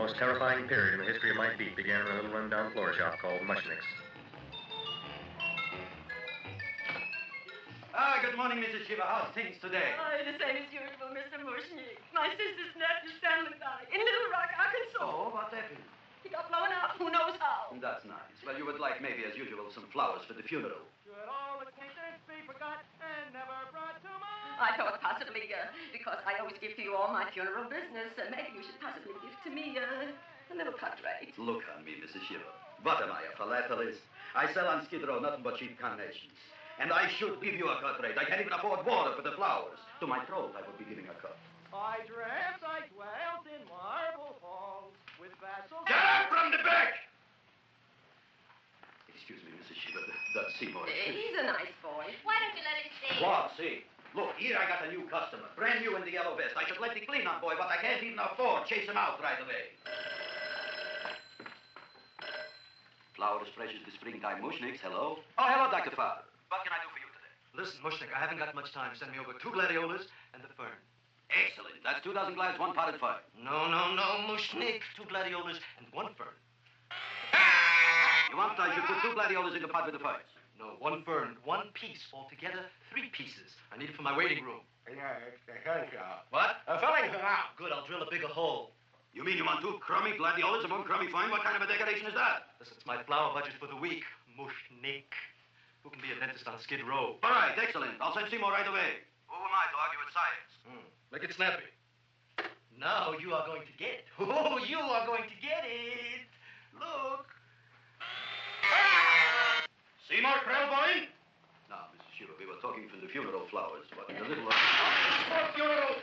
most terrifying period in the history of my feet began in a little rundown floor shop called Mushnick's. Good morning, Mrs. Shiva. How's things today? Oh, the same as usual, Mr. Mushnick. My sister's nephew, Stanley, died in Little Rock, Arkansas. Oh, what happened? He got blown up. Who knows how? That's nice. Well, you would like, maybe as usual, some flowers for the funeral. Should all occasions be forgot and never brought to mind? I thought possibly, because I always give to you all my funeral business, maybe you should possibly give to me a little cut rate. Look on me, Mrs. Shiva. What am I, a philatelist? I sell on Skid Row nothing but cheap carnations. And I should give you a cut rate. I can't even afford water for the flowers. To my throat, I would be giving a cut. I dwelt in marble halls with vassals... Get up from the back! Excuse me, Mrs. Shiva, that's Seymour. He's a nice boy. Why don't you let him stay? What, see? Look, here I got a new customer, brand new in the yellow vest. I should let the clean-up boy, but I can't even afford chase him out right away. Flowers fresh as the springtime, Mushnicks, hello? Oh, hello, Dr. Father. What can I do for you today? Listen, Mushnick, I haven't got much time. Send me over 2 gladiolas and the fern. Excellent. That's 2 dozen glads, 1 potted fern. No, Mushnick. 2 gladiolas and 1 fern. You want I should put 2 gladiolas in the pot with the ferns? No, 1 fern, 1 piece. Altogether, 3 pieces. I need it for my waiting room. Yeah, it's the gunshot. What? Filling her out. Good, I'll drill a bigger hole. You mean you want 2 crummy gladiolas and 1 crummy fern? What kind of a decoration is that? Listen, it's my flower budget for the week. Mushnick. Who can be a dentist on Skid Row? All right, excellent. I'll send Seymour right away. Who am I to argue with science? Make it snappy. Now you are going to get it. Oh, you are going to get it. Look. Seymour Krellboy? Now, Mrs. Shiva, we were talking from the funeral flowers. What in the little... Funeral!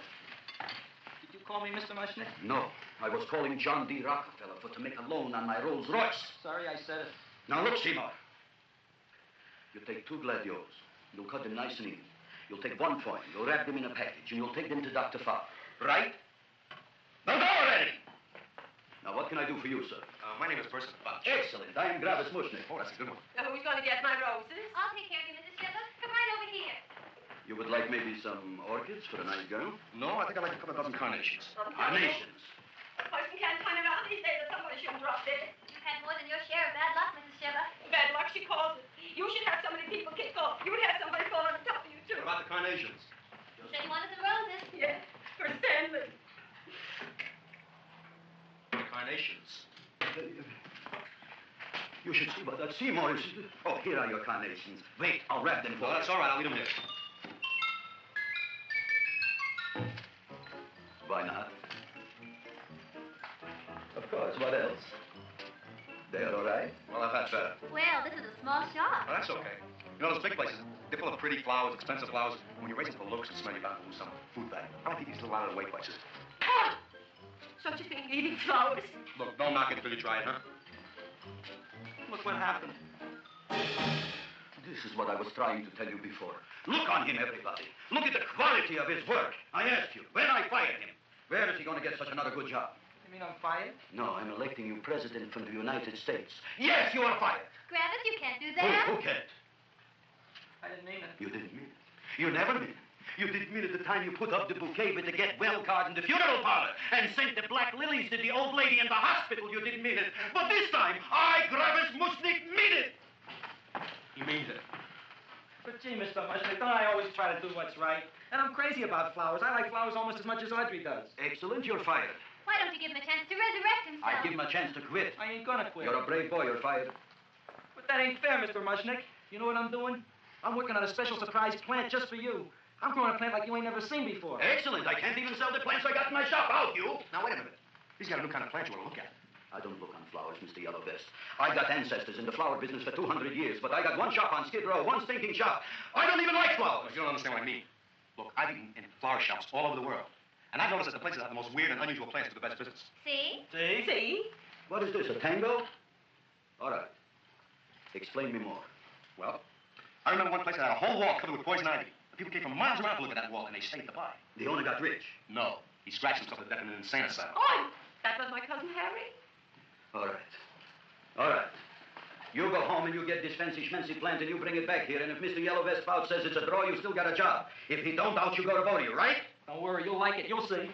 Did you call me Mr. Mushnick? No, I was calling John D. Rockefeller to make a loan on my Rolls Royce. Sorry I said it. Now, look, Seymour. You take 2 gladiolas. You'll cut them nice and even. You'll take 1 coin. You'll wrap them in a package, and you'll take them to Dr. Farr. Right? Now go already! Now, what can I do for you, sir? My name is Percy Bunch. Excellent. I am Gravis Mushnick. Oh, that's a good one. Who's going to get my roses? I'll take care of you, Mrs. Shiva. Come right over here. You would like maybe some orchids for a nice girl? No, I think I'd like a couple of dozen carnations. Carnations. A person can't turn around these days that somebody shouldn't drop dead. You've had more than your share of bad luck, Mrs. Shiva. Bad luck, she calls it. You should have so many people kick off. You would have somebody fall on top of you, too. What about the carnations? You said you wanted some roses. Yes, for Stanley. The carnations. You should see what that Seymour is. Oh, here are your carnations. Wait, I'll wrap them for Well, you. that's all right. I'll leave them here. Why not? Of course, what else? They're all right. Well, I've had better. Well, this is a small shop. Well, that's okay. You know, those big places, they're full of pretty flowers, expensive flowers. When you raise them for looks and smell, you're bound to lose some food value. I like these little out-of-the-way places. Oh, such a thing, eating flowers. Look, don't knock it until you try it, huh? Look what happened. This is what I was trying to tell you before. Look on him, everybody. Look at the quality of his work. I asked you, when I fired him, where is he going to get such another good job? You mean I'm fired? No, I'm electing you president from the United States. Yes, you are fired. Gravis, you can't do that. Who can't? I didn't mean it. You didn't mean it. You never meant it. You didn't mean it the time you put up the bouquet with the get well card in the funeral parlor and sent the black lilies to the old lady in the hospital. You didn't mean it. But this time, I, Gravis Mushnick, mean it. He means it. But gee, Mr. Mushnick, don't I always try to do what's right? And I'm crazy about flowers. I like flowers almost as much as Audrey does. Excellent, you're fired. Why don't you give him a chance to resurrect himself? I give him a chance to quit. I ain't gonna quit. You're a brave boy, you're fired. But that ain't fair, Mr. Mushnick. You know what I'm doing? I'm working on a special surprise plant just for you. I'm growing a plant like you ain't never seen before. Excellent. I can't even sell the plants I got in my shop. Out, you. Now, wait a minute. He's got a new kind of plant you want to look at. I don't look on flowers, Mr. Yellow Vest. I got ancestors in the flower business for 200 years, but I got one shop on Skid Row, one stinking shop. I don't even like flowers. You don't understand what I mean. Look, I've eaten in flower shops all over the world. And I've noticed that the places that have the most weird and unusual plants do the best business. See? See? What is this, a tango? All right. Explain me more. Well, I remember one place that had a whole wall covered with poison ivy. The people came from miles around to look at that wall, and they stayed to buy. The owner got rich. No. He scratched himself to death in an insane asylum. Oh, that was my cousin Harry. All right. All right. You go home and you get this fancy schmancy plant and you bring it back here. And if Mr. Yellow Vest Spout says it's a draw, you still got a job. If he don't, out you go to Bodie, right? Don't worry, you'll like it. You'll see.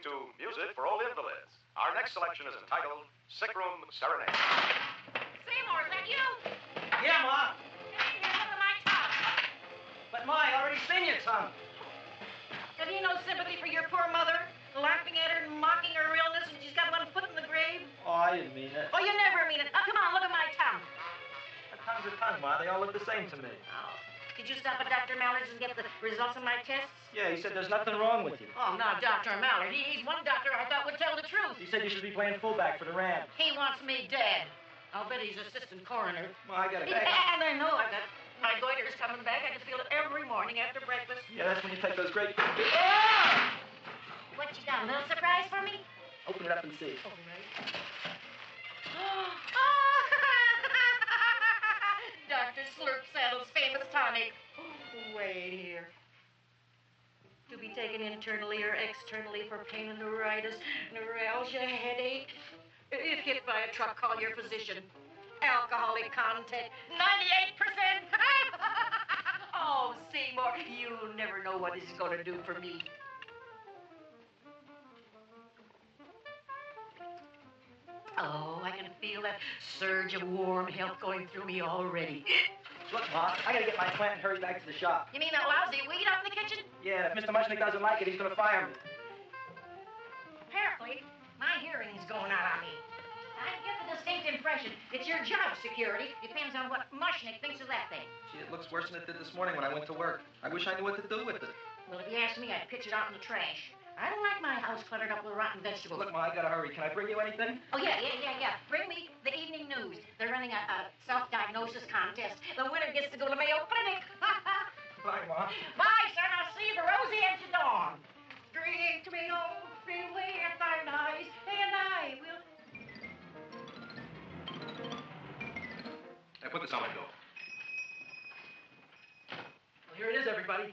to Music for Old Invalids. Our next selection is entitled Sick Room Serenade. Seymour, is that you? Yeah, Ma. Here's some of my tongue. But, Ma, I already seen your tongue. Have you no sympathy for your poor mother? Laughing at her and mocking her illness, and she's got one foot in the grave? Oh, I didn't mean it. Oh, you never mean it. Now, come on, look at my tongue. A tongue's a tongue, Ma. They all look the same to me. Oh. Did you stop at Dr. Mallard's and get the results of my tests? Yeah, he said there's nothing wrong with you. Oh, now, Dr. Mallard. He's one doctor I thought would tell the truth. He said you should be playing fullback for the Rams. He wants me dead. I'll bet he's assistant coroner. Ma, I gotta go. And I know I got my goiter's coming back. I can feel it every morning after breakfast. Yeah, that's when you take those great... What you got, a little surprise for me? Open it up and see. All right. Dr. Slurp Saddle's famous tonic. Wait here. To be taken internally or externally for pain and neuritis, neuralgia, headache. If hit by a truck, call your physician. Alcoholic content, 98%. Oh, Seymour, you never know what this is going to do for me. Oh, I can feel that surge of warm health going through me already. Look, Ma, I gotta get my plant and hurry back to the shop. You mean that lousy weed out in the kitchen? Yeah, if Mr. Mushnick doesn't like it, he's gonna fire me. Apparently, my hearing's going out on me. I get the distinct impression it's your job security. Depends on what Mushnick thinks of that thing. Gee, it looks worse than it did this morning when I went to work. I wish I knew what to do with it. Well, if you ask me, I'd pitch it out in the trash. I don't like my house cluttered up with rotten vegetables. Look, Ma, I gotta hurry. Can I bring you anything? Oh, yeah. Bring me the evening news. They're running a self-diagnosis contest. The winner gets to go to Mayo Clinic. Bye, Ma. Bye, son. I'll see you the rosy edge of dawn. Drink me on freeway at thy night, and I will... Hey, put this on my bill. Well, here it is, everybody.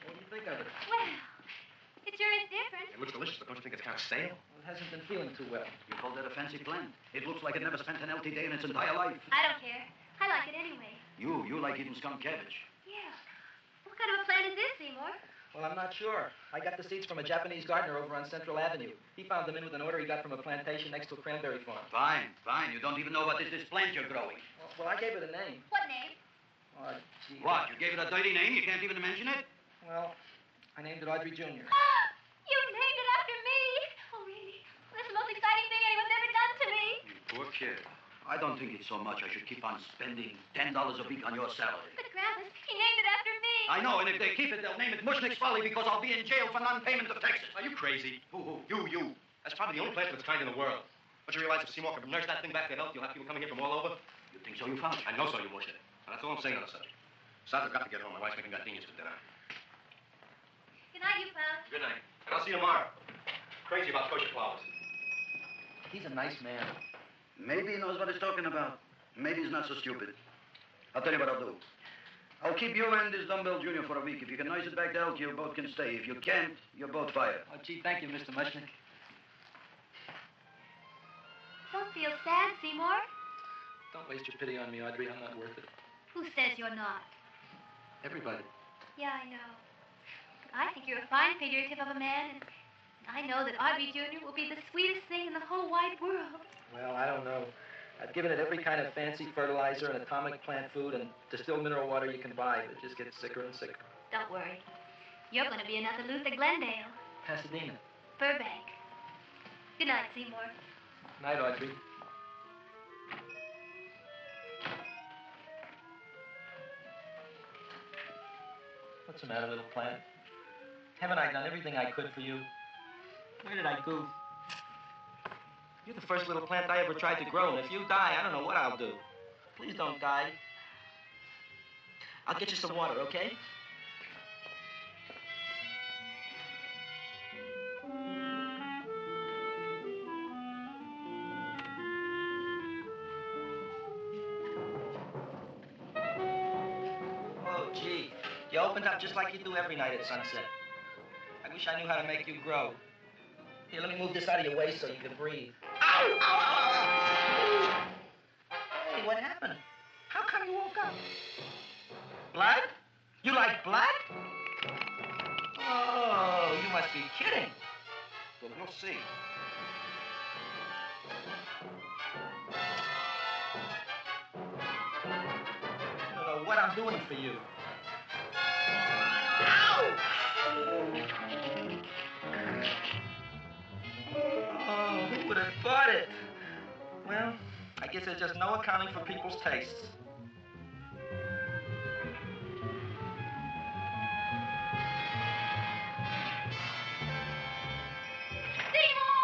What do you think of it? Well, it sure is different. It looks delicious, but don't you think it's kind of stale? Well, it hasn't been feeling too well. You call that a fancy plant? It looks like it never spent an healthy day in its entire life. I don't care. I like it anyway. You like eating skunk cabbage. Yeah. What kind of a plant is this, Seymour? Well, I'm not sure. I got the seeds from a Japanese gardener over on Central Avenue. He found them in with an order he got from a plantation next to a cranberry farm. Fine. You don't even know what is this plant you're growing. Well, I gave it a name. What name? Oh, gee. What? You gave it a dirty name? You can't even mention it? Well, I named it Audrey Jr. You named it after me. Oh, really? That's the most exciting thing anyone's ever done to me. You poor kid. I don't think it's so much I should keep on spending $10 a week on your salary. But, Grandpa, he named it after me. I know, and if they keep it, they'll name it Mushnick's Folly because I'll be in jail for non-payment of taxes. Are you crazy? Who? You. That's probably the only plant of its kind in the world. Don't you realize if Seymour can nurse that thing back to health, you'll have people coming here from all over? You think so, you found it? I know so, you bullshit. And that's all I'm saying on the subject. Besides, I've got to get home. My wife's making gardenias for dinner. Good night, you pal. Good night. And I'll see you tomorrow. Crazy about kosher flowers. He's a nice man. Maybe he knows what he's talking about. Maybe he's not so stupid. I'll tell you what I'll do. I'll keep you and this dumbbell junior for a week. If you can nurse it back to health, you both can stay. If you can't, you're both fired. Oh, gee, thank you, Mr. Mushnick. Don't feel sad, Seymour. Don't waste your pity on me, Audrey. I'm not worth it. Who says you're not? Everybody. Yeah, I know. But I think you're a fine figurative of a man, and I know that Audrey Jr. will be the sweetest thing in the whole wide world. Well, I don't know. I've given it every kind of fancy fertilizer and atomic plant food and distilled mineral water you can buy, but it just gets sicker and sicker. Don't worry. You're going to be another Luther Glendale. Pasadena. Burbank. Good night, Seymour. Night, Audrey. What's the matter, little plant? Haven't I done everything I could for you? Where did I goof? You're the first little plant I ever tried to grow, and if you die, I don't know what I'll do. Please don't die. I'll get you some water, okay? Oh, gee. You opened up just like you do every night at sunset. I wish I knew how to make you grow. Here, let me move this out of your way so you can breathe. Ow! Ow! Ow! Hey, what happened? How come you woke up? Blood? You like blood? Oh, you must be kidding. Well, we'll see. I don't know what I'm doing for you. Oh, who would have thought it? Well, I guess there's just no accounting for people's tastes.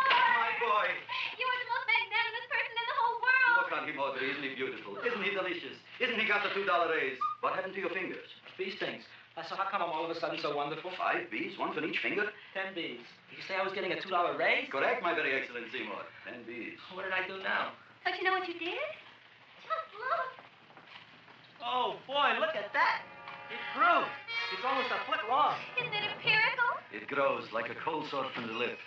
My boy. You are the most magnanimous person in the whole world. Look on him, Audrey. Isn't he beautiful? Isn't he delicious? Isn't he got the $2 raise? What happened to your fingers? Bee stings. So how come I'm all of a sudden so wonderful? 5 bees, one for each finger? 10 bees. Did you say I was getting a $2 raise? Correct, my very excellent Seymour. 10 bees. What did I do now? Don't you know what you did? Just look. Oh, boy, look at that. It grew. It's almost a foot long. Isn't it empirical? It grows like a cold sore from the lip.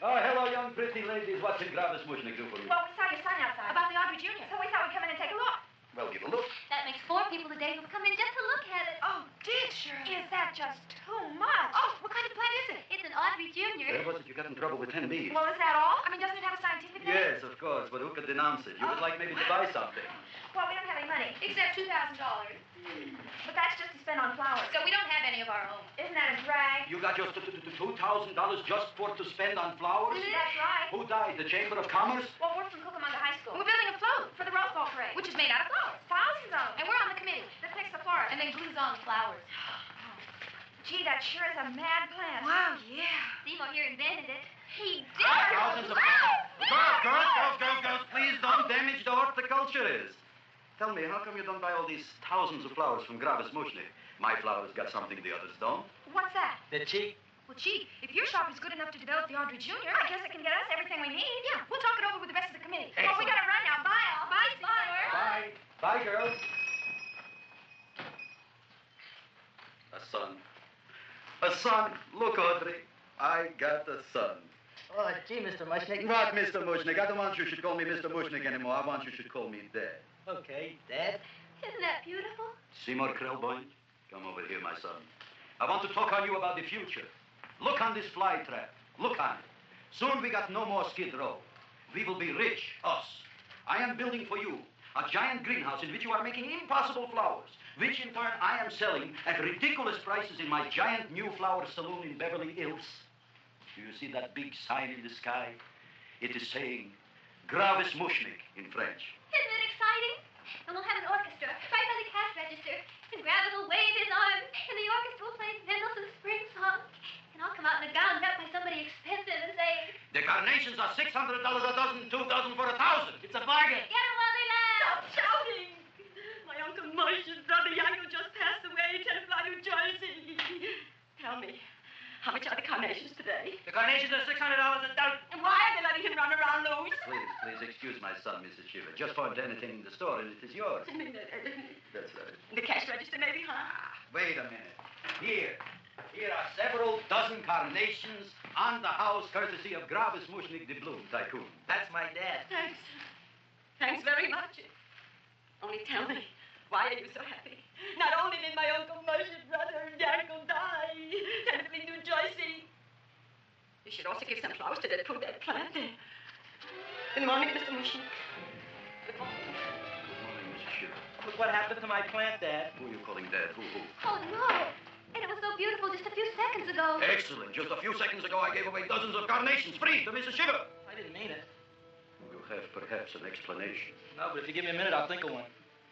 Oh, hello, young pretty ladies. What can Gravis Mushnik do for you? Well, we saw your sign outside. About the Audrey Jr. So we thought we'd come in and take a look. Well, give a look. That makes 4 people today who've come in just to look at it. Oh, did Shirley? Is that just too much? Oh, what kind of plant is it? It's an Audrey Jr. Was it you got in trouble with 10 bees? Well, is that all? I mean, doesn't it have a scientific name? Yes, of course, but who could denounce it? You would like maybe to buy something. Well, we don't have any money, except $2,000. But that's just to spend on flowers. So we don't have any of our own. Isn't that a drag? You got just $2,000 just for to spend on flowers? That's right. Who died? The Chamber of Commerce? Well, we're from Cucamonga High School. We're building a float for the Rose Bowl parade, which is made out of flowers. Thousands of them. And we're on the committee that picks the flowers and then glues on the flowers. Gee, that sure is a mad plan. Wow, yeah. Seymour here invented it. He did. Thousands of girls, please don't damage the horticulturist. Tell me, how come you don't buy all these thousands of flowers from Gravis Mushnik? My flowers got something the others don't. What's that? They're cheap. Well, gee, if your shop is good enough to develop the Audrey Jr., I guess it can get us everything we need. Yeah, we'll talk it over with the rest of the committee. Well, we gotta run now. Bye, all. Bye, Seymour. Bye. Bye, girls. A son. A son. Look, Audrey. I got a son. Oh, gee, Mr. Mushnik. What, Mr. Mushnik? I don't want you should call me Mr. Mushnik anymore. I want you should call me Dad. Okay, Dad. Isn't that beautiful? Seymour Krellboy, come over here, my son. I want to talk on you about the future. Look on this fly trap. Look on it. Soon we got no more Skid Row. We will be rich, us. I am building for you a giant greenhouse in which you are making impossible flowers, which in turn I am selling at ridiculous prices in my giant new flower saloon in Beverly Hills. Do you see that big sign in the sky? It is saying Gravis Mushnik in French. Isn't it exciting? And we'll have an orchestra right by the cash register. And Gravis will wave his arms, and the orchestra will play Mendelssohn's Spring Song. And I'll come out in a gown wrapped by somebody expensive and say, The carnations are $600 a dozen, $2,000 for 1,000. It's a bargain. get 'em while they last. Stop shouting. My Uncle Marsh's brother Yanko just passed away, Tenafly, New Jersey. Tell me, how much are the carnations today? The carnations are $600 a dozen. And why are they letting him run around loose? Please excuse my son, Mrs. Shiver. Just for entertaining the store, and it is yours. That's right. The cash register, maybe, huh? Wait a minute. Here are several dozen carnations on the house, courtesy of Gravis Mushnik, the Bloom Tycoon. That's my dad. Thanks. Thanks very much. Only tell me, why are you so happy? Not only did my Uncle Marsh's brother Yanko die, Tenafly, New Jersey. You should also give some flowers to that poor dead plant there. Good morning, Mr. Mushnik. Good morning. Good morning, Mrs. Shiver. Look what happened to my plant, Dad. Who are you calling Dad? Who? Oh, no. And it was so beautiful just a few seconds ago. Excellent. Just a few seconds ago, I gave away dozens of carnations free to Mrs. Shiver. I didn't mean it. You have perhaps an explanation. No, but if you give me a minute, I'll think of one.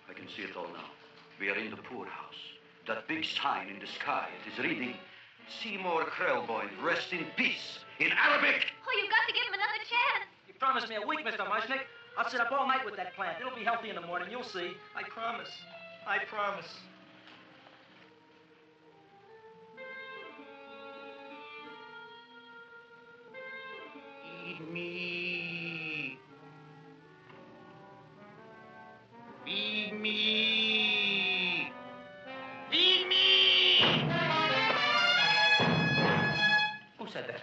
I can see it all now. We are in the poorhouse. That big sign in the sky, it is reading, Seymour Krellboy, rest in peace, in Arabic. Oh, you've got to give him another chance. You promised me a week, Mr. Mushnik. I'll sit up all night with that plant. It'll be healthy in the morning. You'll see. I promise. I promise. Feed me. Feed me. Feed me. Who said that?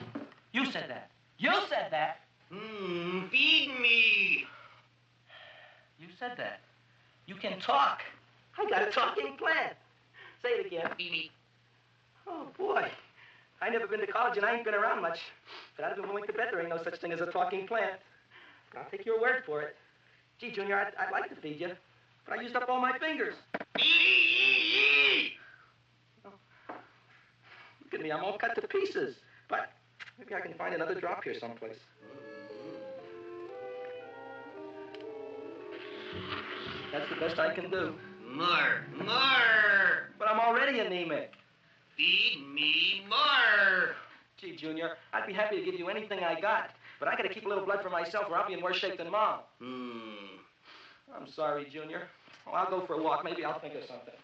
You said that. You said that. Feed me. You said that. You can talk. I got a talking plant. Say it again. Feed me. Oh, boy. I never been to college and I ain't been around much. But I'd be willing to bet there ain't no such thing as a talking plant. But I'll take your word for it. Gee, Junior, I'd like to feed you, but I used up all my fingers. Oh, look at me, I'm all cut to pieces. But maybe I can find another drop here someplace. That's the best I can do. More. But I'm already anemic. Feed me more. Gee, Junior, I'd be happy to give you anything I got, but I gotta keep a little blood for myself or I'll be in worse shape than Mom. I'm sorry, Junior. Well, I'll go for a walk. Maybe I'll think of something.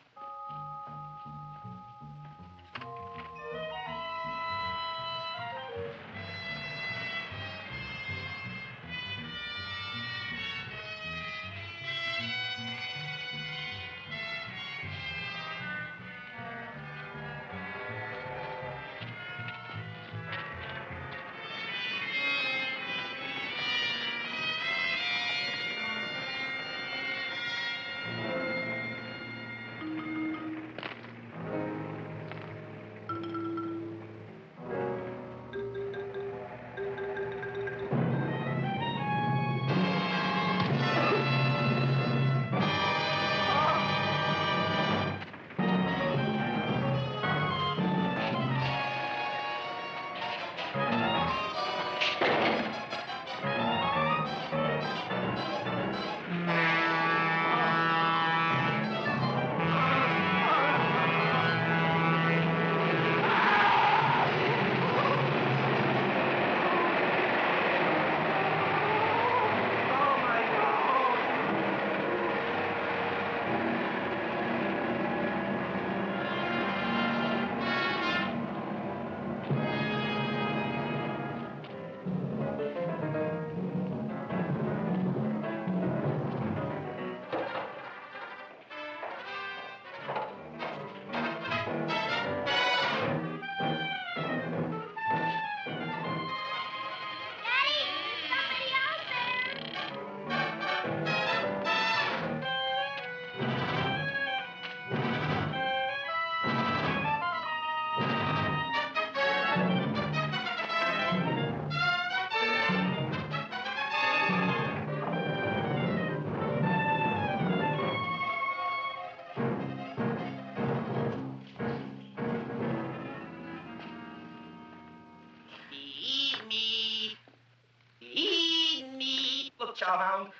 Look, Chowhound,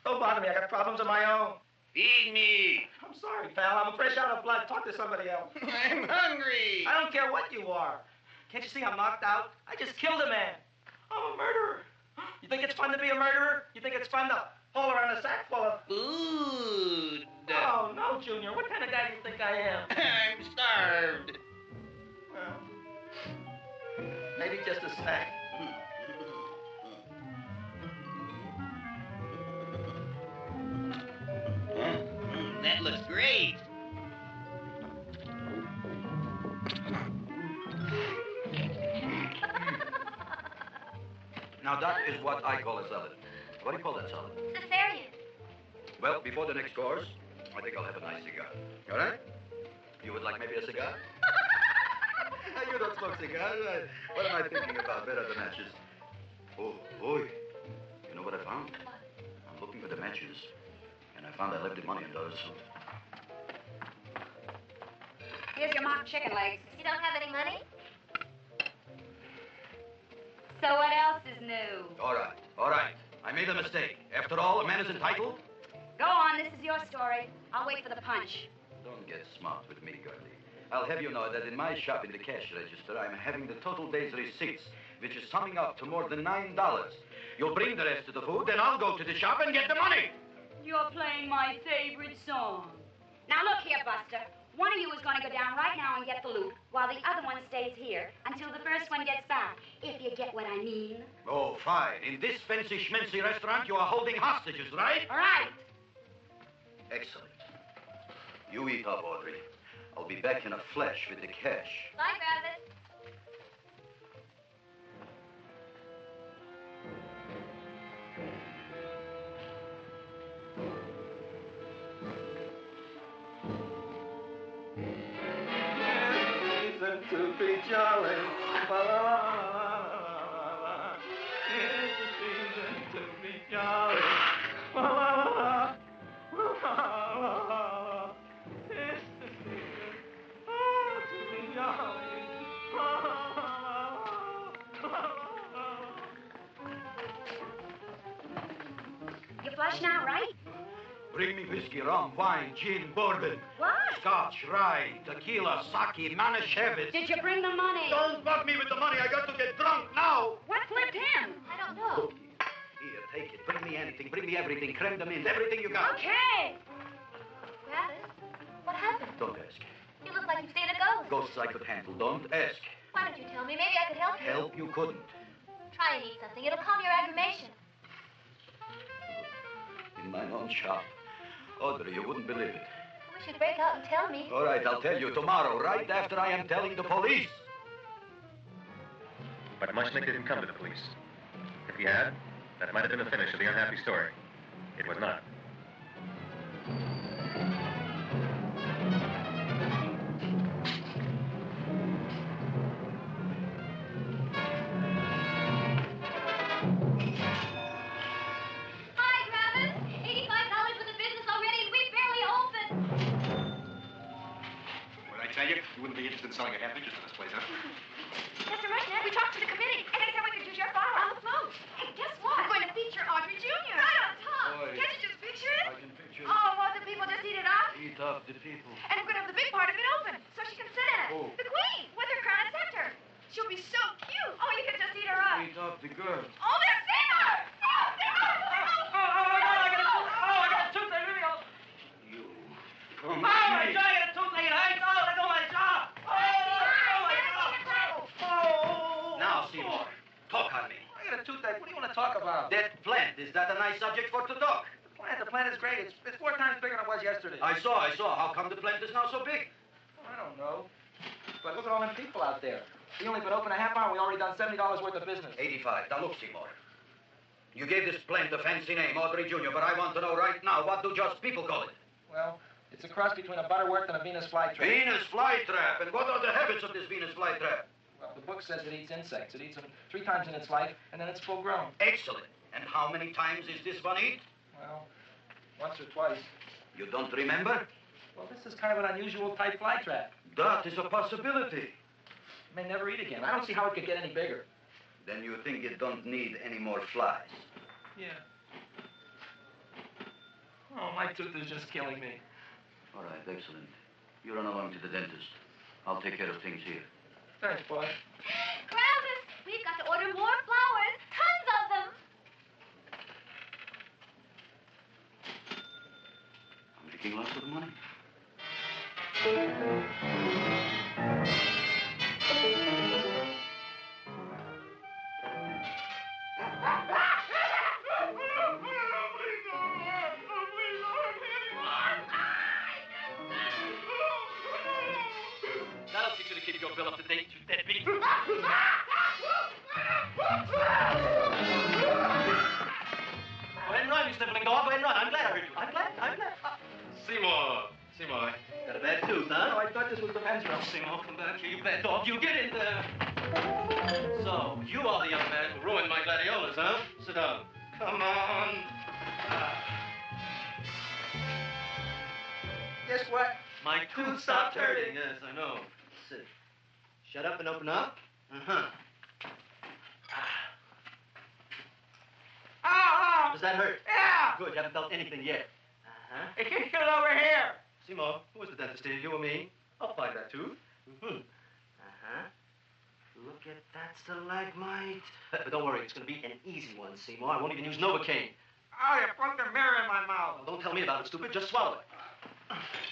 don't bother me. I got problems of my own. Feed me. I'm sorry, pal. I'm fresh out of blood. Talk to somebody else. I'm hungry. I don't care what you are. Can't you see I'm knocked out? I just killed a man. I'm a murderer. You think it's fun to be a murderer? You think it's fun to haul around a sack full of... Food. Oh, no, Junior. What kind of guy do you think I am? I'm starved. Well, maybe just a snack. That looks great. Now, that is what I call a salad. What do you call that salad? Cesarean. Well, before the next course, I think I'll have a nice cigar. All right? You would like maybe a cigar? You don't smoke cigars. What am I thinking about? Better than matches. Oh, boy. You know what I found? I'm looking for the matches. And I found I left the money in the suit. Here's your mock chicken legs. You don't have any money? So what else is new? All right, all right. I made a mistake. After all, a man is entitled. Go on, this is your story. I'll wait for the punch. Don't get smart with me, Gertie. I'll have you know that in my shop in the cash register, I'm having the total day's receipts, which is summing up to more than $9. You'll bring the rest of the food, then I'll go to the shop and get the money. You're playing my favorite song. Now look here, Buster. One of you is going to go down right now and get the loot, while the other one stays here until the first one gets back, if you get what I mean. Oh, fine. In this fancy schmancy restaurant, you are holding hostages, right? Right. Excellent. You eat up, Audrey. I'll be back in a flash with the cash. Bye, Travis. Reason to be jolly. Bring me whiskey, rum, wine, gin, bourbon. What? Scotch, rye, tequila, sake, Manischewitz. Did you bring the money? Don't bug me with the money. I got to get drunk now. What flipped him? I don't know. Here, take it. Bring me anything. Bring me everything. Creme de menthe. Everything you got. Okay. Gravis, what happened? Don't ask. You look like you've seen a ghost. Ghosts I could handle. Don't ask. Why don't you tell me? Maybe I could help you. Help you couldn't. Try and eat something. It'll calm your aggravation. In my own shop. Audrey, you wouldn't believe it. I wish you'd break out and tell me. All right, I'll tell you tomorrow, right after I am telling the police. But Mushnick didn't come to the police. If he had, that might have been the finish of the unhappy story. It was not. Hi, Gravis. $85 for the business already, and we barely opened. What did I tell you? You wouldn't be interested in selling a half interest in this place, huh? Mr. Rushnet, we talked to the committee, and they said we could use your file on the phone. Hey, guess what? I'm going to feature Audrey Jr. Right on top. Boy. Can't you just picture it? I can picture Oh, won't the people just eat it up? Eat up the people. And we're going to have the big part of it open, so she can sit in it. Who? The queen, with her crown and scepter. She'll be so cute. Oh, you can just eat her up. Eat up the girl. Oh, they're Seymour! Oh, Seymour! I got a toothache. Let me go. You. Oh, my God, I got a toothache. I ain't let go of my jaw. Now, Seymour, talk on me. I got a toothache. What do you want to talk about? That plant, is that a nice subject for to talk? The plant is great. It's 4 times bigger than it was yesterday. I saw. How come the plant is now so big? I don't know. But look at all them people out there. We only been open a half hour. We already done $70 worth of business. 85. Now look, Seymour. You gave this plant a fancy name, Audrey Jr., but I want to know right now, what do just people call it? Well, it's a cross between a butterworth and a Venus flytrap. Venus flytrap. And what are the habits of this Venus flytrap? Well, the book says it eats insects. It eats them 3 times in its life, and then it's full grown. Excellent. And how many times is this one eat? Well, once or twice. You don't remember? Well, this is kind of an unusual type flytrap. That is a possibility. It may never eat again. I don't see how it could get any bigger. Then you think it don't need any more flies? Yeah. Oh, my tooth is just killing me. All right, excellent. You run along to the dentist. I'll take care of things here. Thanks, boy. Gravis, we've got to order more flowers. Tons of them. I'm making lots of money. That'll teach you to keep your bill up to date, you deadbeat. Go ahead and run, you sniveling dog. Go ahead and run. I'm glad I heard you. I'm glad. Seymour. Got a bad tooth, huh? Oh, I thought this was the men's room. Seymour, come back here, you bad dog. You get in there. So, you are the young man who ruined my gladiolas, huh? Sit down. Come on. Guess what? My tooth stopped hurting. Yes, I know. Sit. Shut up and open up. Uh-huh. Ow! Does that hurt? Yeah! Good, you haven't felt anything yet. Uh-huh. It can get over here. Seymour, who was the dentist here, you or me? I'll find that tooth. Mm-hmm. Uh-huh. Look at that stalagmite. But don't worry, it's going to be an easy one, Seymour. I won't even use Novocaine. Oh, you put the mirror in my mouth. Well, don't tell me about it, stupid. Just swallow it.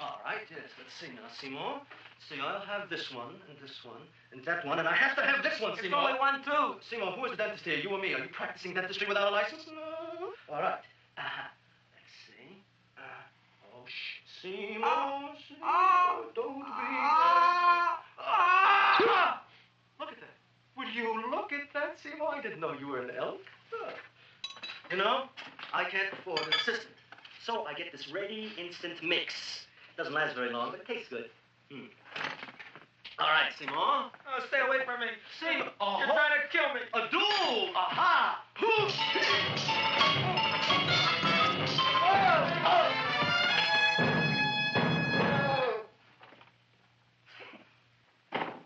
All right, yes. Let's see now, Seymour. See, I'll have this one, and this one, and that one, and I have to have this one, It's Seymour. only one tooth. Seymour, who is the dentist here, you or me? Are you practicing dentistry without a license? No. All right. Let's see. Oh, shh. Seymour, Seymour, don't be Look at that. Will you look at that, Seymour? I didn't know you were an elk. You know, I can't afford an assistant. So I get this ready instant mix. Doesn't last very long, but it tastes good. All right, Seymour. Oh, stay away from me. Seymour. You're trying to kill me. A duel! Aha!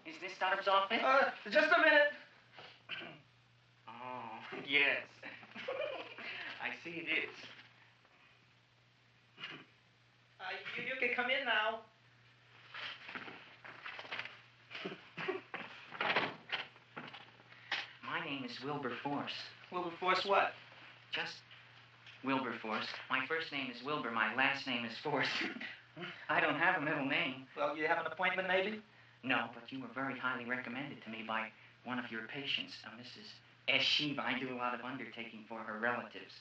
Is this Starbuck's office? Just a minute. Oh, yes. I see it is. come in now. My name is Wilberforce. Wilberforce what? Just Wilberforce. My first name is Wilbur. My last name is Force. I don't have a middle name. Well, you have an appointment, maybe? No, but you were very highly recommended to me by one of your patients, Mrs. S. Sheba. I do a lot of undertaking for her relatives.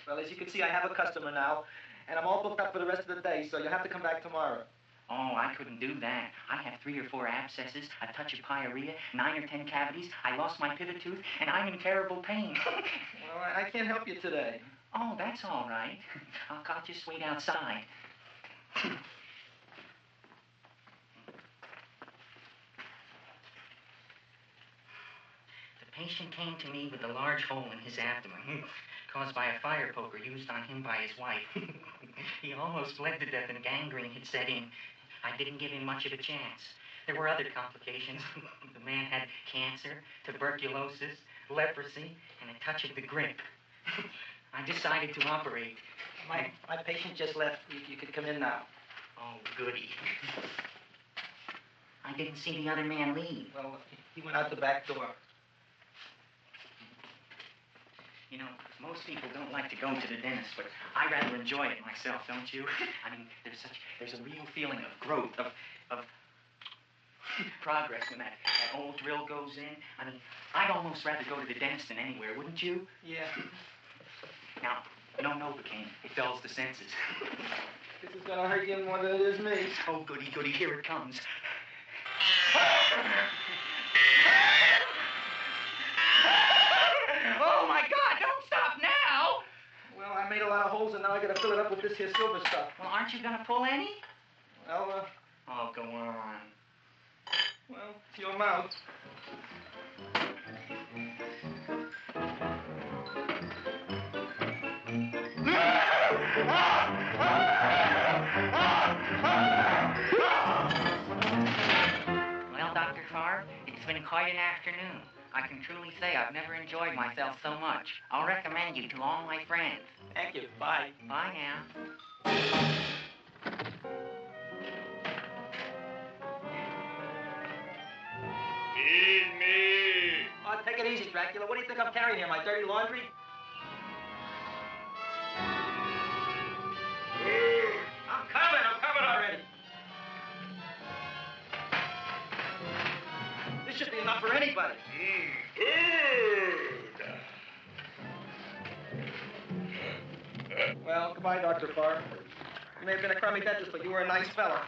Well, as you can see, I have a customer now, and I'm all booked up for the rest of the day, so you'll have to come back tomorrow. Oh, I couldn't do that. I have 3 or 4 abscesses, a touch of pyorrhea, 9 or 10 cavities. I lost my pivot tooth, and I'm in terrible pain. Well, I can't help you today. Oh, that's all right. I'll just wait outside. The patient came to me with a large hole in his abdomen, caused by a fire poker used on him by his wife. He almost bled to death and gangrene had set in. I didn't give him much of a chance. There were other complications. The man had cancer, tuberculosis, leprosy, and a touch of the grip. I decided to operate. My patient just left. You could come in now. Oh, goody. I didn't see the other man leave. Well, he went out the back door. You know, most people don't like to go to the dentist, but I rather enjoy it myself, don't you? I mean, there's a real feeling of growth, of progress when that old drill goes in. I mean, I'd almost rather go to the dentist than anywhere, wouldn't you? Yeah. Now, no Novocaine. It dulls the senses. This is gonna hurt you more than it is me. Oh, goody, goody, here it comes. Oh, my God, don't stop now! Well, I made a lot of holes, and now I gotta fill it up with this here silver stuff. Well, aren't you gonna pull any? Well, Oh, go on. well, it's your mouth. Well, Dr. Farr, it's been quite an afternoon. I can truly say I've never enjoyed myself so much. I'll recommend you to all my friends. Thank you. Bye. Bye now. Feed me. Oh, take it easy, Dracula. What do you think I'm carrying here, my dirty laundry? I'm coming already. This should be enough for anybody. Well, goodbye, Dr. Farr. You may have been a crummy dentist, but you were a nice fella.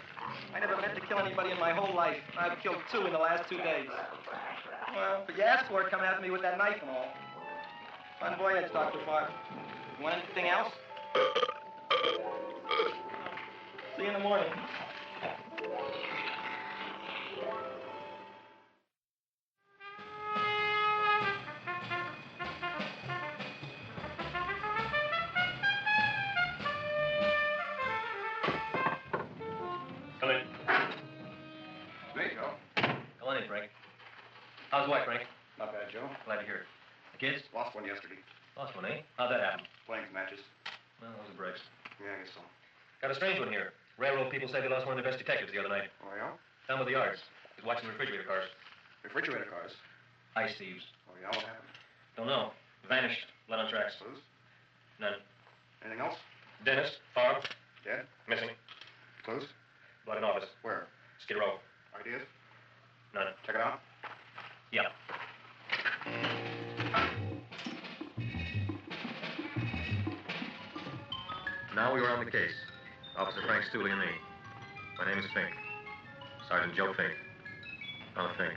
I never meant to kill anybody in my whole life. I've killed 2 in the last 2 days. Well, but you asked for it coming after me with that knife and all. Fun voyage, Dr. Farr. You want anything else? See you in the morning. Come in. There you go. Come on in, Frank. How's the wife, Frank? Not bad, Joe. Glad to hear it. The kids? Lost one yesterday. Lost one, eh? How'd that happen? Playing matches. Well, those are breaks. Yeah, I guess so. Got a strange one here. Railroad people say they lost one of their best detectives the other night. Oh, yeah? Down by the yards. He's watching refrigerator cars. Refrigerator cars. Ice thieves. Oh, yeah? What happened? Don't know. Vanished. Led on tracks. Clues? None. Anything else? Dentist. Farm. Dead? Missing. Clues? Blood in office. Where? Skid Row. Ideas? None. Check it out. Yeah. Now we are on the case. Officer Frank Stooley and me. My name is Fink. Sergeant Joe Fink. On Fink.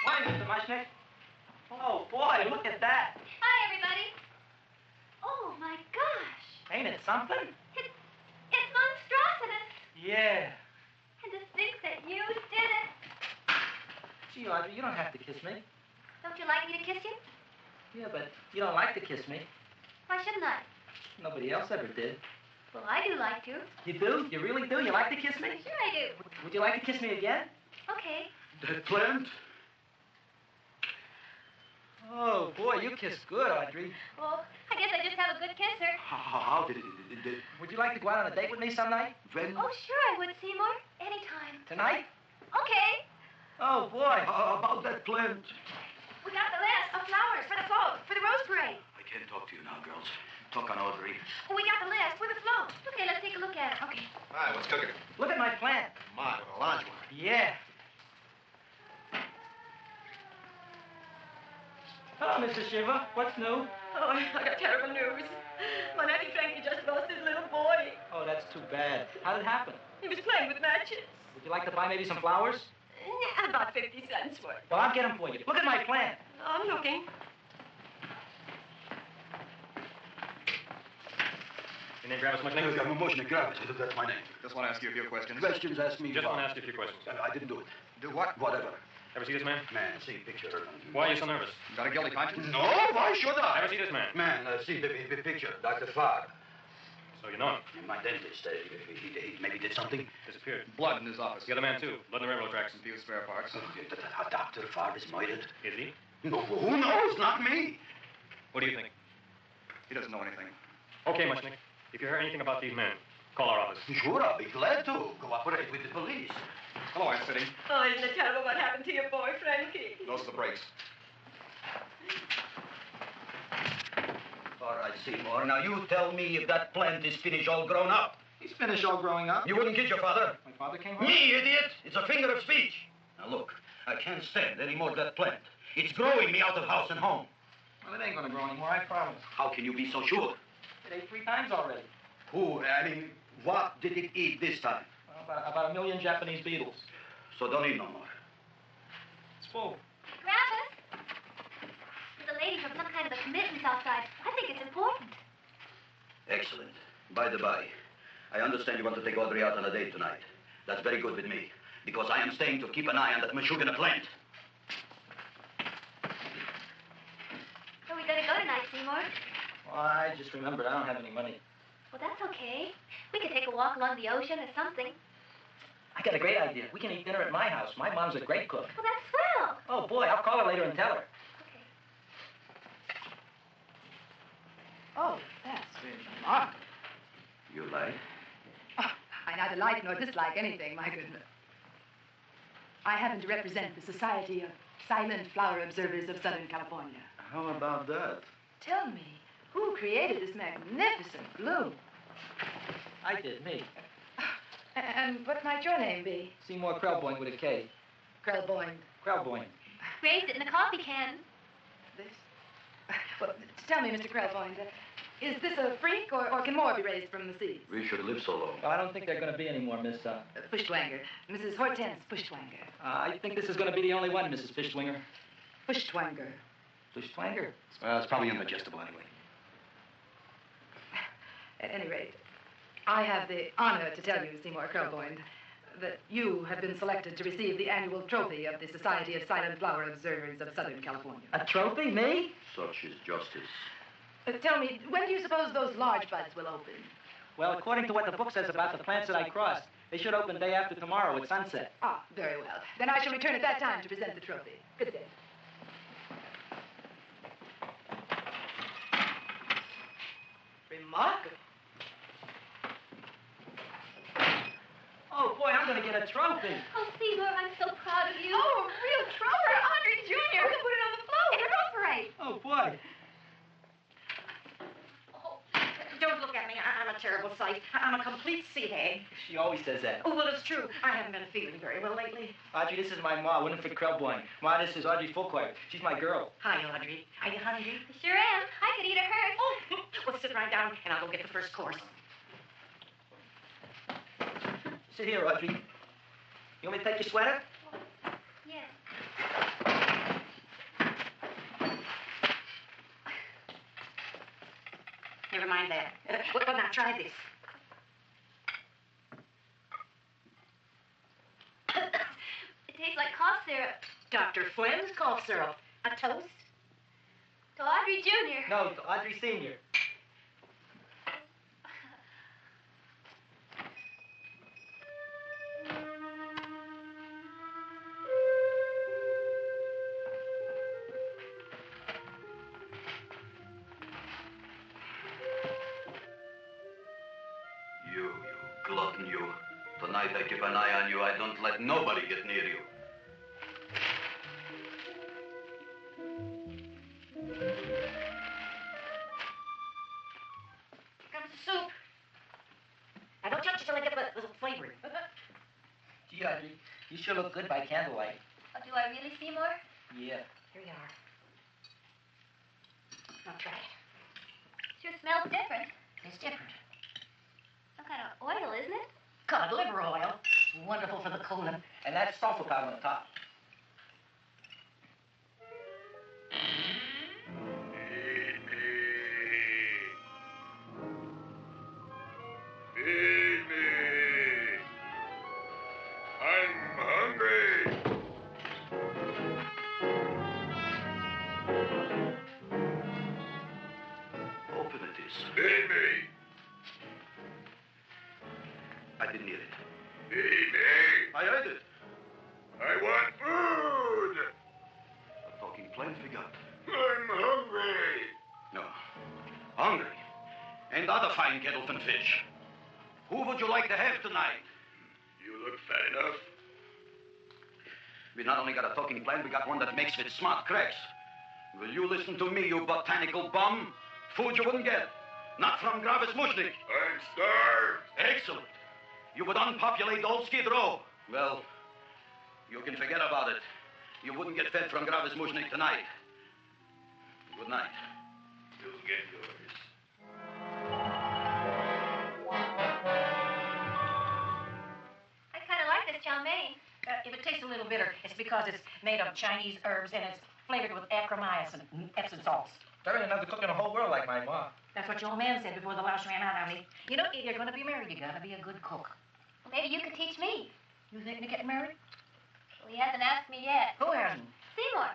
Morning, Mr. Mushnick. Oh, boy, look at that. Hi, everybody. Oh, my gosh. Ain't it something? It's monstrosity. Yeah. And to think that you did it. Gee, Audrey, you don't have to kiss me. Don't you like me to kiss you? Yeah, but you don't like to kiss me. Why shouldn't I? Nobody else ever did. Well, I do like to. You do? You really do? You like to kiss me? Sure I do. Would you like to kiss me again? Okay. That plant? Oh, boy, you kiss good, Audrey. Well, I guess I just have a good kisser. How did it? Would you like to go out on a date with me some night? When? Oh, sure I would, Seymour. Anytime. Tonight? Okay. Oh, boy. How about that plant? We got the list of flowers for the float, for the rose parade. I can't talk to you now, girls. Talk on Audrey. We got the list for the float. Okay, let's take a look at it. Okay. All right, what's cooking? Look at my plant. My, what a large one. Yeah. Hello, Mr. Shiver. What's new? Oh, I got terrible news. My nephew Frankie just lost his little boy. Oh, that's too bad. How did it happen? He was playing with matches. Would you like to buy maybe some flowers? Yeah, about 50 cents worth. Well, I'll get them for you. Look at my plant. I'm looking. Your name, Gravis McNeil? I'm emotionally Gravis. That's my name. Just want to ask you a few questions. Questions, ask me. Just want to ask you a few questions. I didn't do it. Do what? Whatever. Ever see this man? Man, see picture. Why are you so nervous? Got a guilty conscience? No, why should I? Ever see this man? Man, see the picture. Dr. Farr. So you know him. My dentist. He maybe did something. Disappeared. Blood in his office. The other man, too. Blood in the railroad tracks. Some few spare parts. Dr. Farr is murdered. Is he? No, who knows? Not me. What do you think? He doesn't know anything. Okay, Mushnick. If you hear anything about these men, call our office. Sure, I'll be glad to cooperate with the police. Hello, Aunt City. Oh, isn't it terrible what happened to your boy, Frankie? Those are the brakes. All right, Seymour. Now you tell me if that plant is finished all grown up. He's finished all growing up. You wouldn't kid your father? My father came home? Me, idiot! It's a figure of speech. Now look, I can't stand any more of that plant. It's growing me out of house and home. Well, it ain't gonna grow anymore, I promise. How can you be so sure? It ate 3 times already. What did it eat this time? Well, about 1 million Japanese beetles. So don't eat no more. It's full. Gravis, there's a lady from some kind of a commitment outside. I think it's important. Excellent. By the by, I understand you want to take Audrey out on a date tonight. That's very good with me, because I am staying to keep an eye on that Meshuggah plant. Where are we gonna go tonight, Seymour? Well, I just remembered I don't have any money. Well, that's okay. We could take a walk along the ocean or something. I got a great idea. We can eat dinner at my house. My mom's a great cook. Well, that's swell. Oh, boy, I'll call her later and tell her. Okay. Oh, that's very remarkable. You like? Oh, I neither like nor dislike anything, my goodness. I happen to represent the Society of Silent Flower Observers of Southern California. How about that? Tell me, who created this magnificent bloom? I did, me. And what might your name be? Seymour Krelboing with a K. Krelboing. Krelboing. Raised it in a coffee can. This? Well, tell me, Mr. Krelboing, is this a freak, or can more be raised from the seeds? We should live so long. Well, I don't think there are going to be any more, Miss, Fuschtwanger. Mrs. Hortense Fuschtwanger. I think this is going to be the only one, Mrs. Fishwinger. Fuschtwanger. Fishwinger? It's probably indigestible anyway. At any rate, I have the honor to tell you, Seymour Krelboing, that you have been selected to receive the annual trophy of the Society of Silent Flower Observers of Southern California. A trophy? Me? Such is justice. Tell me, when do you suppose those large buds will open? Well, according to what the book says about the plants that I crossed, they should open day after tomorrow at sunset. Ah, very well. Then I shall return at that time to present the trophy. Good day. Remarkable. Oh, boy, I'm going to get a trophy. Oh, Seymour, I'm so proud of you. Oh, a real trophy, Audrey Jr. We can put it on the float. In a rose parade. Oh, boy. Oh, don't look at me. I'm a terrible sight. I'm a complete sea hag. She always says that. Oh, well, it's true. I haven't been feeling very well lately. Audrey, this is my ma, Winifred Krelboing. Ma, this is Audrey Fulcourt. She's my girl. Hi, Audrey. Are you hungry? Sure am. I could eat a herd. Oh, well, sit right down, and I'll go get the first course. Sit here, Audrey. You want me to take your sweater? Yes. Never mind that. Well, now, try this. It tastes like cough syrup. Dr. Flynn's cough syrup. A toast? To Audrey Jr. No, to Audrey Sr. Tonight I keep an eye on you. I don't let nobody get near you. Here comes the soup. Now, don't touch it till I get the flavor. Gee, Audrey, you sure look good by candlelight. Oh, do I really, Seymour? Yeah. Here you are. Now, try it. Sure smells different. It's different. Some kind of oil, isn't it? Cod liver oil. Wonderful for the colon. And that's sulfur powder on top. Feed me. I'm hungry. Open it is. Feed me. I didn't hear it. Feed me. I heard it. I want food. A talking plane forgot. I'm hungry. No. Hungry. And other fine kettlefen fish. Who would you like to have tonight? You look fat enough. We not only got a talking plant, we got one that makes with smart cracks. Will you listen to me, you botanical bum? Food you wouldn't get. Not from Gravis Mushnik. I'm starved. Excellent. You would unpopulate old Skid Row. Well, you can forget about it. You wouldn't get fed from Gravis Mushnik tonight. Good night. You'll get yours. I kind of like this chow mein. If it tastes a little bitter, it's because it's made of Chinese herbs and it's flavored with acromycin and Epsom salts. There ain't another cook in the whole world like my ma. That's what your old man said before the louse ran out on me. You know, if you're going to be married, you got to be a good cook. Well, maybe you could teach me. You think to get married? Well, he hasn't asked me yet. Who hasn't? Seymour.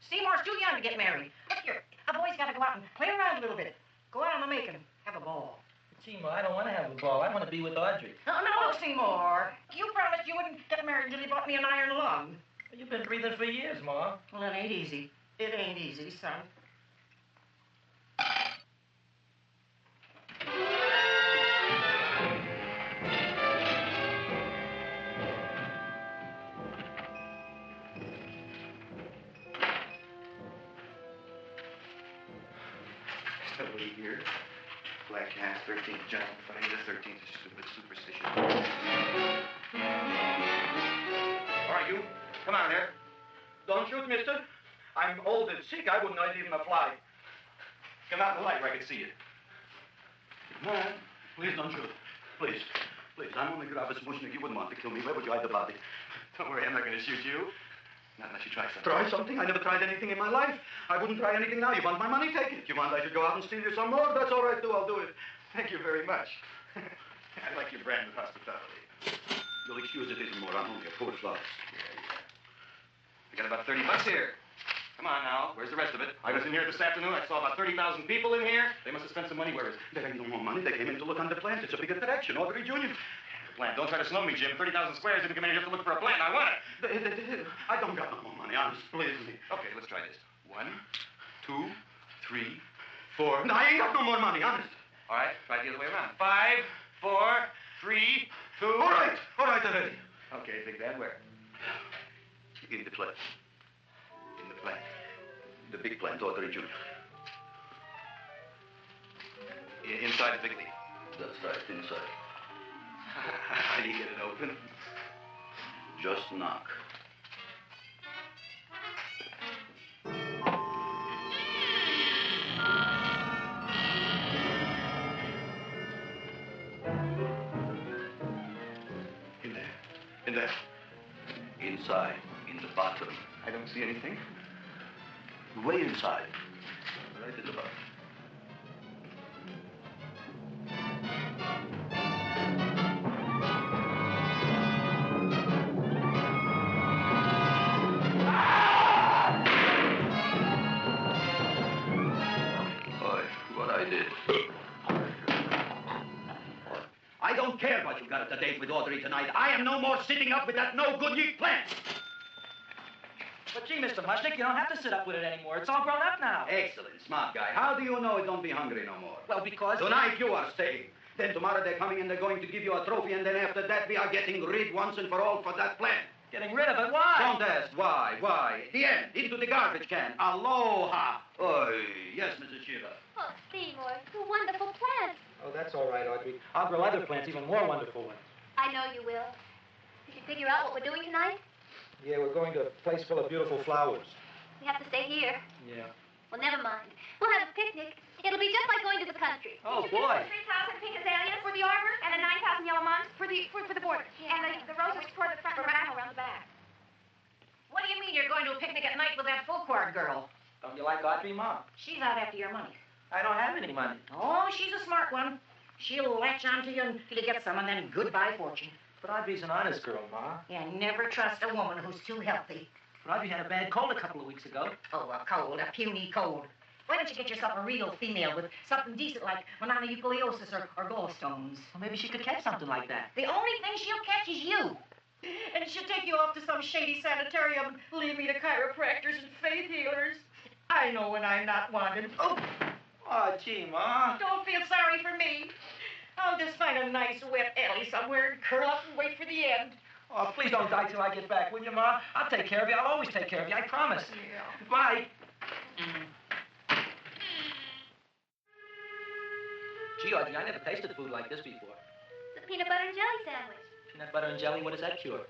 Seymour's too young to get married. Look here, a boy's got to go out and play around a little bit. Go out on the making, have a ball. Seymour, I don't want to have a ball. I want to be with Audrey. No, Seymour. You promised you wouldn't get married until you bought me an iron lung. You've been breathing for years, Ma. Well, it ain't easy. It ain't easy, son. Still wait here. Black Cat's 13th giant fighting the 13th stupid superstition. All right, you. Come on there. Don't shoot, mister. I'm old and sick. I wouldn't hurt even a fly. Come out in the light where I can see you. No, please don't shoot. Please. Please, I'm only Gravis Mushnik. You wouldn't want to kill me. Where would you hide the body? Don't worry, I'm not going to shoot you. Not unless you try something. Try something? I never tried anything in my life. I wouldn't try anything now. You want my money? Take it. You want I should go out and steal you some more? That's all right, too. I'll do it. Thank you very much. I like your brand of hospitality. You'll excuse it isn't more. I'm only a poor slice. I got about $30 here. Come on now. Where's the rest of it? I was in here this afternoon. I saw about 30,000 people in here. They must have spent some money. Where is it? There ain't no more money. They came in to look on the plant. It's a big attraction. Audrey Jr. Plant. Don't try to slow me, Jim. 30,000 squares didn't come in here just to look for a plant. I want it. I don't got no more money, honest. Believe me. Okay, let's try this. 1, 2, 3, 4. No, I ain't got no more money, honest. All right, try the other way around. 5, 4, 3, 2. All right, already. Okay, big bad where? In the plant. In the plant. The big plant, Audrey Jr. Inside the big leaf. That's right, inside. How do you get it open? Just knock. In there. Inside, in the bottom. I don't see anything. Way inside. Right at the bottom. I don't care what you got at the date with Audrey tonight. I am no more sitting up with that no-good yeast plant. But gee, Mr. Mushnick, you don't have to sit up with it anymore. It's all grown up now. Excellent, smart guy. How do you know it don't be hungry no more? Well, because... Tonight you are staying. Then tomorrow they're coming and they're going to give you a trophy, and then after that we are getting rid once and for all for that plan. Getting rid of it? Why? Don't ask why. Why? The end. Into the garbage can. Aloha. Oy. Yes, Mrs. Shiva. Oh, Seymour, you wonderful plants. Oh, that's all right, Audrey. I'll grow other plants, even more wonderful ones. I know you will. Did you figure out what we're doing tonight? Yeah, we're going to a place full of beautiful flowers. We have to stay here. Yeah. Well, never mind. We'll have a picnic. It'll be just like going to the country. Oh, boy. 3,000 pink azaleas for the arbor and the 9,000 yellow mums for the border. Yeah. And the roses toward the front and the around the back. What do you mean you're going to a picnic at night with that Fulquard girl? Don't you like Audrey, Mom? She's out after your money. I don't have any money. Oh, she's a smart one. She'll latch onto you until you get some, and then goodbye fortune. But Audrey's an honest girl, Ma. Yeah, never trust a woman who's too healthy. But Audrey had a bad cold a couple of weeks ago. Oh, a cold, a puny cold. Why don't you get yourself a real female with something decent like mononucleosis or gallstones? Well, maybe she could catch something like that. The only thing she'll catch is you. And she'll take you off to some shady sanitarium, leave me to chiropractors and faith healers. I know when I'm not wanted. Oh, Oh, gee, Ma. don't feel sorry for me. I'll just find a nice wet alley somewhere and curl up and wait for the end. Oh, please don't die till I get back, will you, Ma? I'll take care of you. I'll always take care of you. I promise. Yeah. Goodbye. Gee, Audrey, I never tasted food like this before. It's a peanut butter and jelly sandwich. Peanut butter and jelly, what does that cure?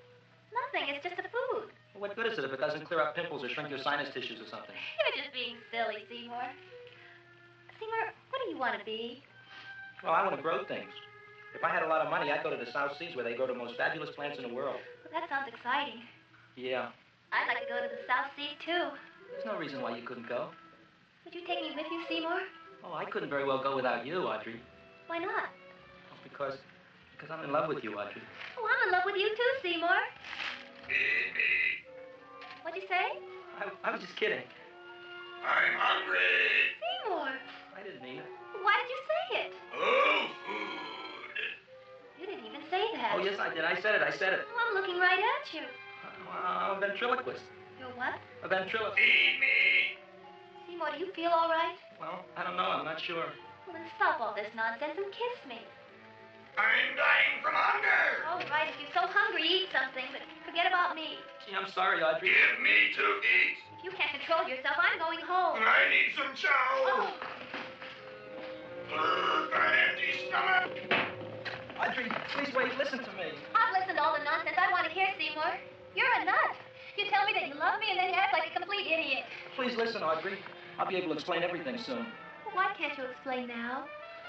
Nothing. It's just a food. Well, what good is it if it doesn't clear up pimples or shrink your sinus tissues or something? You're just being silly, Seymour. Seymour, what do you want to be? Well, I want to grow things. If I had a lot of money, I'd go to the South Seas where they grow the most fabulous plants in the world. Well, that sounds exciting. Yeah. I'd like to go to the South Seas, too. There's no reason why you couldn't go. Would you take me with you, Seymour? Oh, I couldn't very well go without you, Audrey. Why not? Because I'm in love with you, Audrey. Oh, I'm in love with you, too, Seymour. What'd you say? I was just kidding. I'm hungry. Seymour, I didn't mean it. why did you say it? Oh, food. You didn't even say that. Oh, yes, I did. I said it. Oh, I'm looking right at you. I'm a ventriloquist. You're what? A ventriloquist. Feed me. Seymour, do you feel all right? Well, I don't know. I'm not sure. Well, then stop all this nonsense and kiss me. I'm dying from hunger. All right, if you're so hungry, eat something, but forget about me. Gee, I'm sorry, Audrey. Give me to eat. If you can't control yourself, I'm going home. I need some chow. Oh, For an empty stomach. Audrey, please wait. Listen to me. I've listened to all the nonsense I want to hear, Seymour. You're a nut. You tell me that you love me, and then you act like a complete idiot. Please listen, Audrey. I'll be able to explain everything soon. Well, why can't you explain now?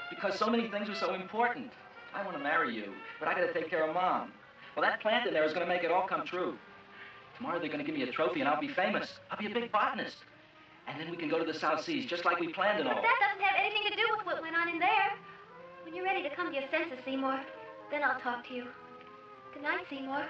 Because so many things are so important. I want to marry you, but I got to take care of Mom. Well, that plant in there is going to make it all come true. Tomorrow they're going to give me a trophy, and I'll be famous. I'll be a big botanist. And then we can go to the South Seas, just like we planned and all. But that doesn't have anything to do with what went on in there. When you're ready to come to your senses, Seymour, then I'll talk to you. Good night, Seymour.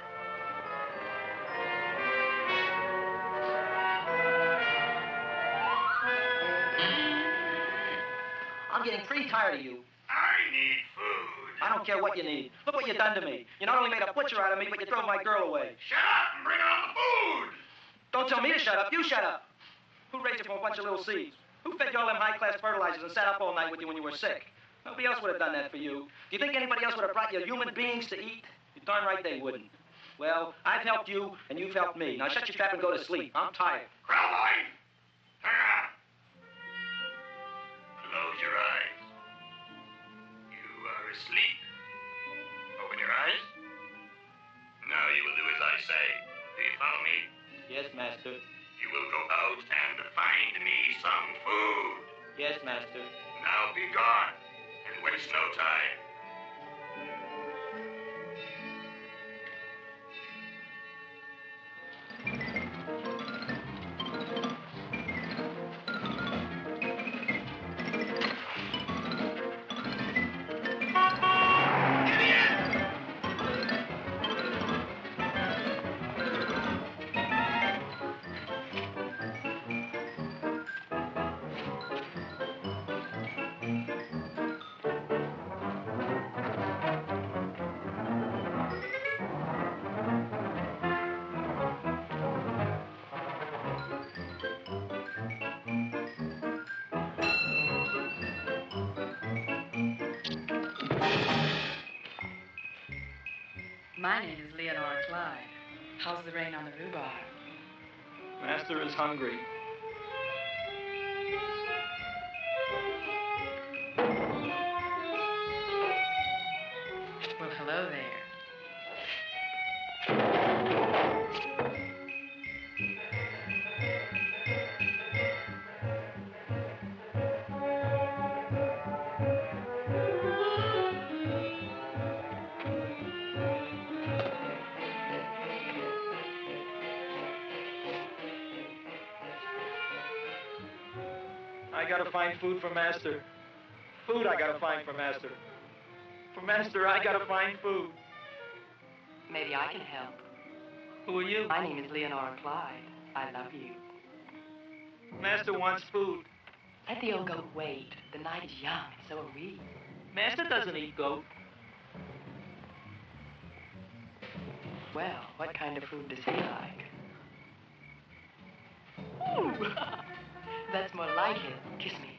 I'm getting pretty tired of you. I need food. I don't care what you need. Look what you done to me. You not only made a butcher out of me, but you drove my girl away. Shut up and bring on the food. Don't tell me to shut up. You shut up. Who raised you from a bunch of little seeds? Who fed you all them high-class fertilizers and sat up all night with you when you were sick? Nobody else would have done that for you. Do you think anybody else would have brought you human beings to eat? You're darn right they wouldn't. Well, I've helped you, and you've helped me. Now shut your trap and go to sleep. I'm tired. Crowline. Hang on. Close your eyes. You are asleep. Open your eyes. Now you will do as I say. Do you follow me? Yes, master. You will go out and find me some food. Yes, master. Now be gone and waste no time. My name is Leonora Clyde. How's the rain on the rhubarb? Master is hungry. Well, hello there. I gotta find food for Master. Food I gotta find for Master. For Master, I gotta find food. Maybe I can help. Who are you? My name is Leonora Clyde. I love you. Master wants food. Let the old goat wait. The night is young, and so are we. Master doesn't eat goat. Well, what kind of food does he like? Ooh, that's more like it. Kiss me.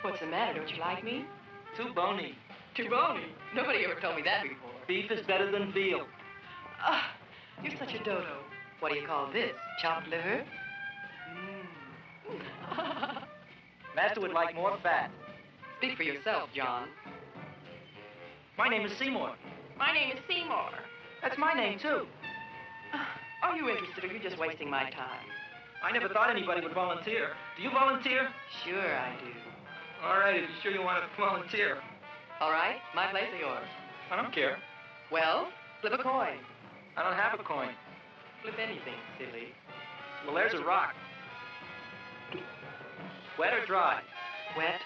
What's the matter? Don't you like me? Too bony. Too bony? Nobody ever told me that before. Beef is better than veal. Ah, you're such a dodo. What do you call this? Chopped liver? Master would like more fat. Speak for yourself, John. My name is Seymour. My name is Seymour. That's my name, too. Are you interested, or are you just wasting my time? I never thought anybody would volunteer. Do you volunteer? Sure I do. All right, if you sure you want to volunteer. All right, my place or yours? I don't care. Well, flip a coin. I don't have a coin. Flip anything, silly. Well, there's a rock. Wet or dry? Wet.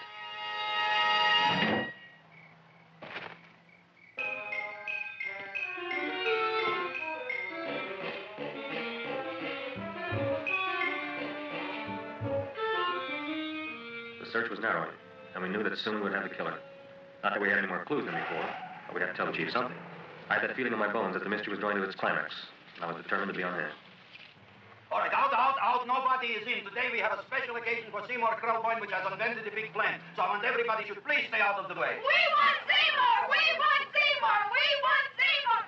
The search was narrowing, and we knew that soon we would have the killer. Not that we had any more clues than before, but we'd have to tell the chief something. I had that feeling in my bones that the mystery was drawing to its climax. I was determined to be on hand. All right, out. Nobody is in. Today we have a special occasion for Seymour Krelboyne, which has invented a big plan. So I want everybody should please stay out of the way. We want Seymour! We want Seymour! We want Seymour!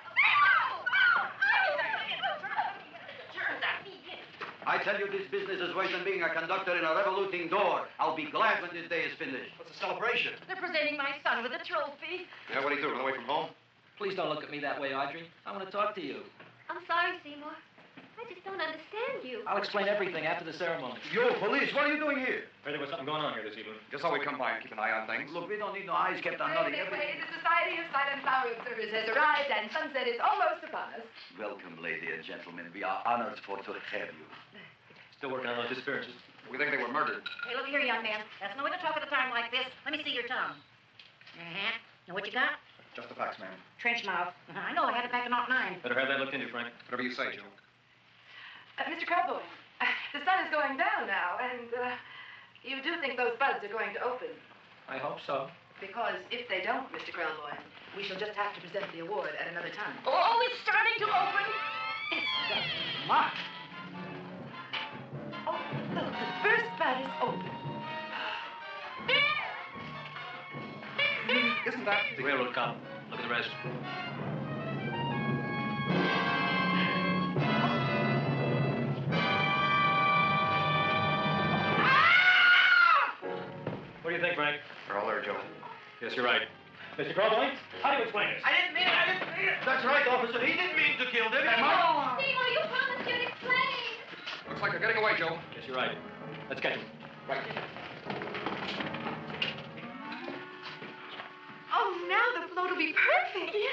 I tell you, this business is worse than being a conductor in a revoluting door. I'll be glad when this day is finished. What's the celebration? They're presenting my son with a trophy. Yeah, what are you doing? Run away from home? Please don't look at me that way, Audrey. I want to talk to you. I'm sorry, Seymour. I just don't understand you. I'll explain everything after the ceremony. You, police, what are you doing here? Hey, there was something going on here this evening. Just thought we'd come by and keep an eye on things. Look, we don't need no eyes kept on nothing. The Society of Silent Flower Observers has arrived, and sunset is almost upon us. Welcome, lady and gentlemen. We are honored to have you. Still working on those disappearances. We think they were murdered. Hey, look here, young man. That's no way to talk at a time like this. Let me see your tongue. Uh-huh. Now, what you got? Just the facts, ma'am. Trench mouth. I know. I had it back in '09. Better have that looked into, Frank. Whatever you say, Joe. Mr. Krelboyne, the sun is going down now, and you do think those buds are going to open? I hope so. Because if they don't, Mr. Krelboyne, we shall just have to present the award at another time. Oh, it's starting to open. It's that smart. Oh, look, the first bud is open. Isn't that The railroad cop. Look at the rest. What do you think, Frank? They're all there, Joe. Yes, you're right. Mr. Krelboyne, how do you explain this? I didn't mean it. That's right, officer. He didn't mean to kill them. Seymour, you promised you'd explain. Looks like they're getting away, Joe. Yes, you're right. Let's catch him. Right. Oh, now the float will be perfect. Yeah.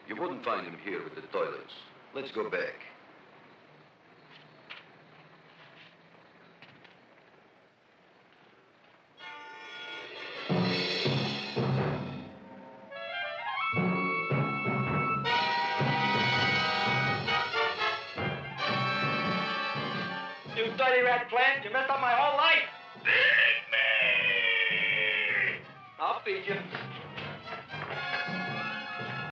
You wouldn't find him here with the toilets. Let's go back. You dirty rat plant, you messed up my whole life. Feed me! I'll feed you.